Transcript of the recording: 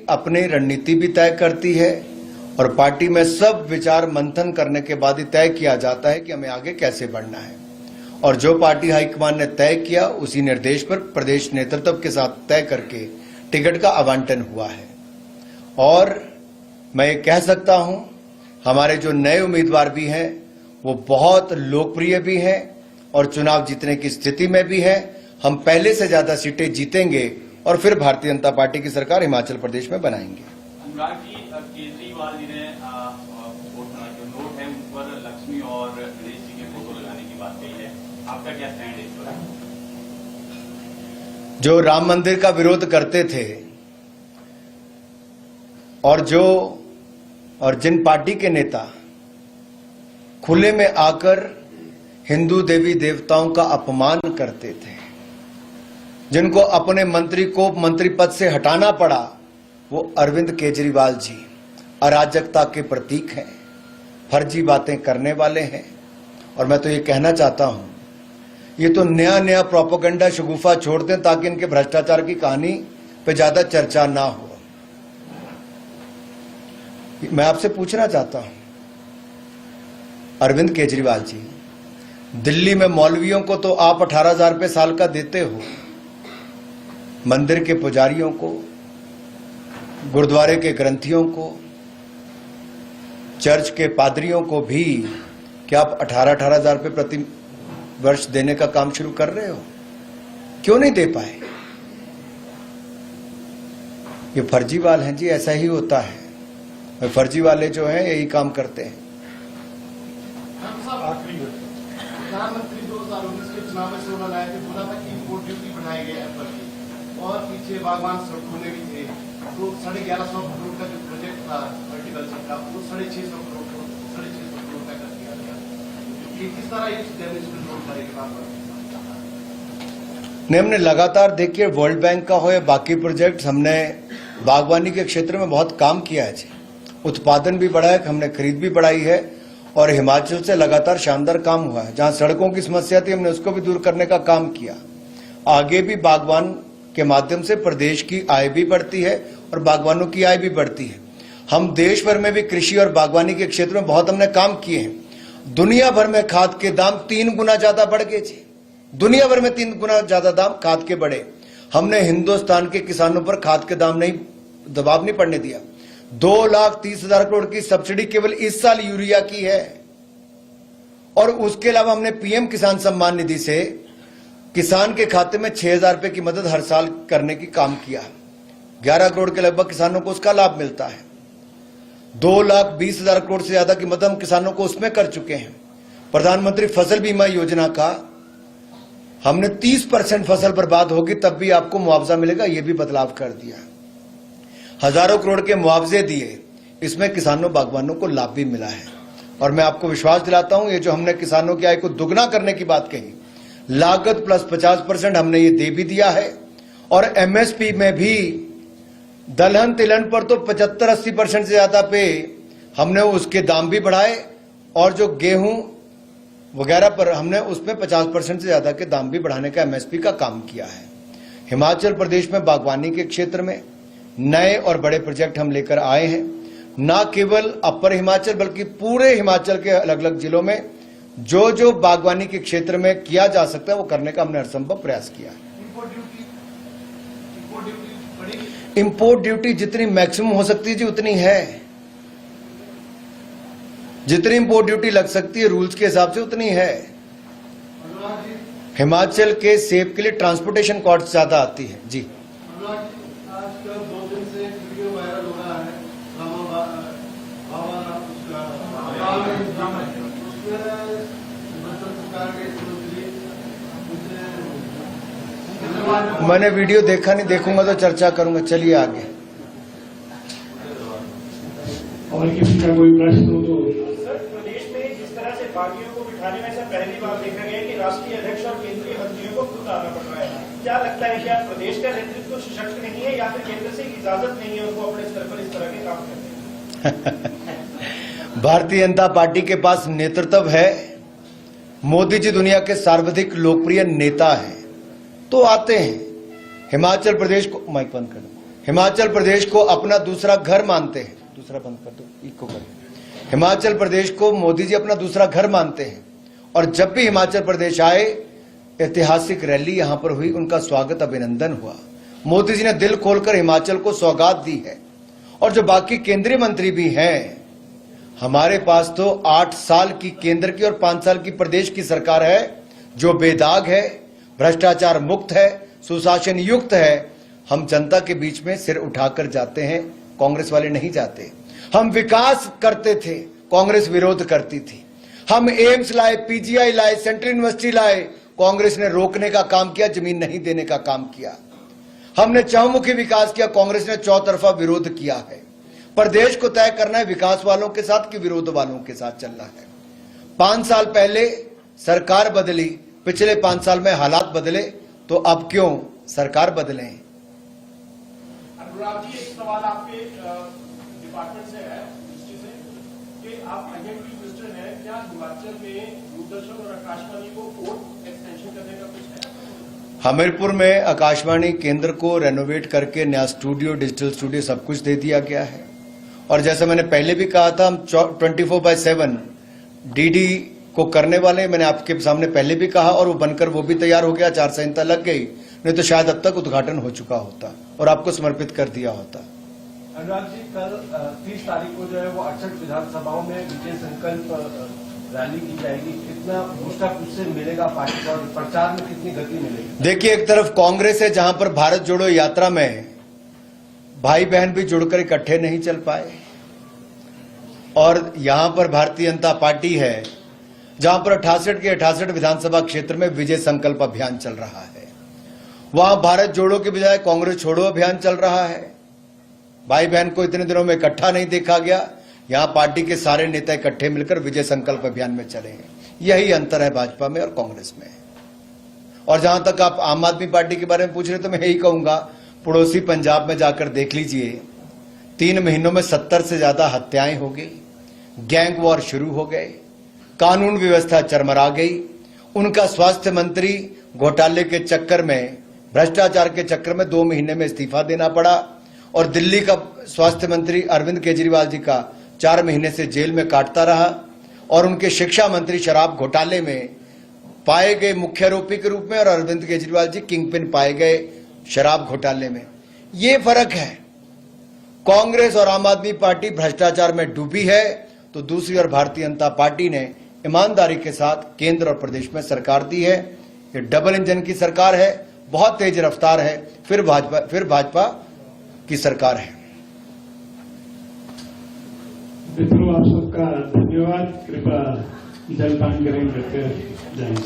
अपनी रणनीति भी तय करती है और पार्टी में सब विचार मंथन करने के बाद ही तय किया जाता है कि हमें आगे कैसे बढ़ना है। और जो पार्टी हाईकमान ने तय किया उसी निर्देश पर प्रदेश नेतृत्व के साथ तय करके टिकट का आवंटन हुआ है। और मैं ये कह सकता हूं, हमारे जो नए उम्मीदवार भी हैं वो बहुत लोकप्रिय भी हैं और चुनाव जीतने की स्थिति में भी है। हम पहले से ज्यादा सीटें जीतेंगे और फिर भारतीय जनता पार्टी की सरकार हिमाचल प्रदेश में बनाएंगे। अनुराग जी, केजरीवाल जी ने जो नोट है उन पर लक्ष्मी और गणेश जी के फोटो लगाने की बात कही है, आपका क्या स्टैंड है इस पर? जो राम मंदिर का विरोध करते थे और जिन पार्टी के नेता खुले में आकर हिंदू देवी देवताओं का अपमान करते थे, जिनको अपने मंत्री को मंत्री पद से हटाना पड़ा, वो अरविंद केजरीवाल जी अराजकता के प्रतीक हैं, फर्जी बातें करने वाले हैं। और मैं तो ये कहना चाहता हूं, ये तो नया नया प्रोपेगेंडा शगुफा छोड़ दें ताकि इनके भ्रष्टाचार की कहानी पे ज्यादा चर्चा ना हो। मैं आपसे पूछना चाहता हूं, अरविंद केजरीवाल जी, दिल्ली में मौलवियों को तो आप 18,000 रुपये साल का देते हो, मंदिर के पुजारियों को, गुरुद्वारे के ग्रंथियों को, चर्च के पादरियों को भी क्या आप 18,000 रुपये प्रति वर्ष देने का काम शुरू कर रहे हो? क्यों नहीं दे पाए? ये फर्जीवाल हैं जी, ऐसा ही होता है। फर्जी वाले जो हैं यही काम करते हैं। प्रधानमंत्री 2019 के चुनाव में स्लोगन आया कि बोला था कि इम्पोर्ट ड्यूटी बढ़ाई गई एप्पल की, और पीछे बागवान सड़कों भी थे, तो 1150 करोड़ का जो प्रोजेक्ट था हॉर्टिकल्चर का, वो 650 करोड़ का कर दिया गया। किस तरह ये डैमेज कंट्रोल करेगा? नहीं, हमने लगातार देखिए वर्ल्ड बैंक का हो या बाकी प्रोजेक्ट, हमने बागवानी के क्षेत्र में बहुत काम किया है जी। उत्पादन भी बढ़ा है, हमने खरीद भी बढ़ाई है और हिमाचल से लगातार शानदार काम हुआ है। जहां सड़कों की समस्या थी हमने उसको भी दूर करने का काम किया। आगे भी बागवान के माध्यम से प्रदेश की आय भी बढ़ती है और बागवानों की आय भी बढ़ती है। हम देश भर में भी कृषि और बागवानी के क्षेत्र में बहुत हमने काम किए हैं। दुनिया भर में खाद के दाम 3 गुना ज्यादा बढ़ गए जी, दुनिया भर में 3 गुना ज्यादा दाम खाद के बढ़े। हमने हिंदुस्तान के किसानों पर खाद के दाम नहीं, दबाव नहीं पड़ने दिया। 2,30,000 करोड़ की सब्सिडी केवल इस साल यूरिया की है और उसके अलावा हमने पीएम किसान सम्मान निधि से किसान के खाते में 6,000 रुपए की मदद हर साल करने की काम किया। 11 करोड़ के लगभग किसानों को उसका लाभ मिलता है। 2,20,000 करोड़ से ज्यादा की मदद हम किसानों को उसमें कर चुके हैं। प्रधानमंत्री फसल बीमा योजना का हमने 30% फसल बर्बाद होगी तब भी आपको मुआवजा मिलेगा, यह भी बदलाव कर दिया। हजारों करोड़ के मुआवजे दिए, इसमें किसानों बागवानों को लाभ भी मिला है। और मैं आपको विश्वास दिलाता हूं, ये जो हमने किसानों की आय को दुगना करने की बात कही, लागत प्लस 50% हमने ये दे भी दिया है। और एमएसपी में भी दलहन तिलहन पर तो 75-80% से ज्यादा पे हमने उसके दाम भी बढ़ाए और जो गेहूं वगैरह पर हमने उसमें 50% से ज्यादा के दाम भी बढ़ाने का एमएसपी का काम किया है। हिमाचल प्रदेश में बागवानी के क्षेत्र में नए और बड़े प्रोजेक्ट हम लेकर आए हैं, न केवल अपर हिमाचल बल्कि पूरे हिमाचल के अलग अलग जिलों में जो जो बागवानी के क्षेत्र में किया जा सकता है वो करने का हमने हरसंभव प्रयास किया है। इंपोर्ट ड्यूटी जितनी मैक्सिमम हो सकती है जी उतनी है, जितनी इंपोर्ट ड्यूटी लग सकती है रूल्स के हिसाब से उतनी है। हिमाचल के सेब के लिए ट्रांसपोर्टेशन कॉस्ट ज्यादा आती है जी। आजकल 2 दिन से वीडियो वायरल हो रहा है, मैंने वीडियो देखा नहीं, देखूंगा तो चर्चा करूंगा। चलिए आगे। और किसी का कोई प्रश्न हो तो? सर, प्रदेश में जिस तरह से पार्टियों को बिठाने में से पहली बार देखा गया कि राष्ट्रीय अध्यक्ष और केंद्रीय मंत्रियों को खुद आना पड़ रहा है। क्या लगता है, क्या प्रदेश का नेतृत्व सशक्त नहीं है या फिर केंद्र से इजाजत नहीं है उनको अपने स्तर पर इस तरह के काम करने की? भारतीय जनता पार्टी के पास नेतृत्व है। मोदी जी दुनिया के सर्वाधिक लोकप्रिय नेता हैं, तो आते हैं। हिमाचल प्रदेश को माइक बंद कर दो। हिमाचल प्रदेश को अपना दूसरा घर मानते हैं। दूसरा बंद कर दो, इको कर। हिमाचल प्रदेश को मोदी जी अपना दूसरा घर मानते हैं और जब भी हिमाचल प्रदेश आए, ऐतिहासिक रैली यहां पर हुई, उनका स्वागत अभिनंदन हुआ। मोदी जी ने दिल खोलकर हिमाचल को सौगात दी है। और जो बाकी केंद्रीय मंत्री भी हैं, हमारे पास तो 8 साल की केंद्र की और 5 साल की प्रदेश की सरकार है, जो बेदाग है, भ्रष्टाचार मुक्त है, सुशासन युक्त है। हम जनता के बीच में सिर उठाकर जाते हैं, कांग्रेस वाले नहीं जाते। हम विकास करते थे, कांग्रेस विरोध करती थी। हम एम्स लाए, पीजीआई लाए, सेंट्रल यूनिवर्सिटी लाए, कांग्रेस ने रोकने का काम किया, जमीन नहीं देने का काम किया। हमने चहुमुखी विकास किया, कांग्रेस ने चौतरफा विरोध किया है। प्रदेश को तय करना है विकास वालों के साथ कि विरोध वालों के साथ चलना है। 5 साल पहले सरकार बदली, पिछले 5 साल में हालात बदले, तो अब क्यों सरकार बदले? अनुराग जी, एक सवाल आपके डिपार्टमेंट से है, मिनिस्ट्री से, कि आप आईएमडी मिनिस्टर हैं, क्या हिमाचल में दूरदर्शन और आकाशवाणी को कोर्ट एक्सटेंशन करने का कुछ है? हमीरपुर में आकाशवाणी केंद्र को रेनोवेट करके नया स्टूडियो, डिजिटल स्टूडियो सब कुछ दे दिया गया है। और जैसे मैंने पहले भी कहा था, हम 24/7 डीडी को करने वाले हैं। मैंने आपके सामने पहले भी कहा और वो बनकर वो भी तैयार हो गया, आचार संहिता लग गई, नहीं तो शायद अब तक उद्घाटन हो चुका होता और आपको समर्पित कर दिया होता। अनुराग जी, कल 30 तारीख को जो है वो 68 विधानसभाओं में विजय संकल्प रैली की जाएगी। कितना बूस्टअप उससे मिलेगा पार्टी को और प्रचार में कितनी गति मिलेगी? देखिए, एक तरफ कांग्रेस है जहां पर भारत जोड़ो यात्रा में भाई बहन भी जुड़कर इकट्ठे नहीं चल पाए, और यहां पर भारतीय जनता पार्टी है जहां पर 68 के 68 विधानसभा क्षेत्र में विजय संकल्प अभियान चल रहा है। वहां भारत जोड़ो के बजाय कांग्रेस छोड़ो अभियान चल रहा है। भाई बहन को इतने दिनों में इकट्ठा नहीं देखा गया, यहां पार्टी के सारे नेता इकट्ठे मिलकर विजय संकल्प अभियान में चले हैं। यही अंतर है भाजपा में और कांग्रेस में। और जहां तक आप आम आदमी पार्टी के बारे में पूछ रहे, तो मैं यही कहूंगा, पड़ोसी पंजाब में जाकर देख लीजिए, 3 महीनों में 70 से ज्यादा हत्याएं हो गई, गैंग वॉर शुरू हो गए, कानून व्यवस्था चरमरा गई। उनका स्वास्थ्य मंत्री घोटाले के चक्कर में, भ्रष्टाचार के चक्कर में 2 महीने में इस्तीफा देना पड़ा, और दिल्ली का स्वास्थ्य मंत्री अरविंद केजरीवाल जी का 4 महीने से जेल में काटता रहा, और उनके शिक्षा मंत्री शराब घोटाले में पाए गए मुख्य आरोपी के रूप में, और अरविंद केजरीवाल जी किंगपिन पाए गए शराब घोटाले में। ये फर्क है। कांग्रेस और आम आदमी पार्टी भ्रष्टाचार में डूबी है, तो दूसरी ओर भारतीय जनता पार्टी ने ईमानदारी के साथ केंद्र और प्रदेश में सरकार दी है। ये डबल इंजन की सरकार है, बहुत तेज रफ्तार है, फिर भाजपा की सरकार है। मित्रों, आप सबका धन्यवाद। कृपया जलपान करें, करके जाएंगे।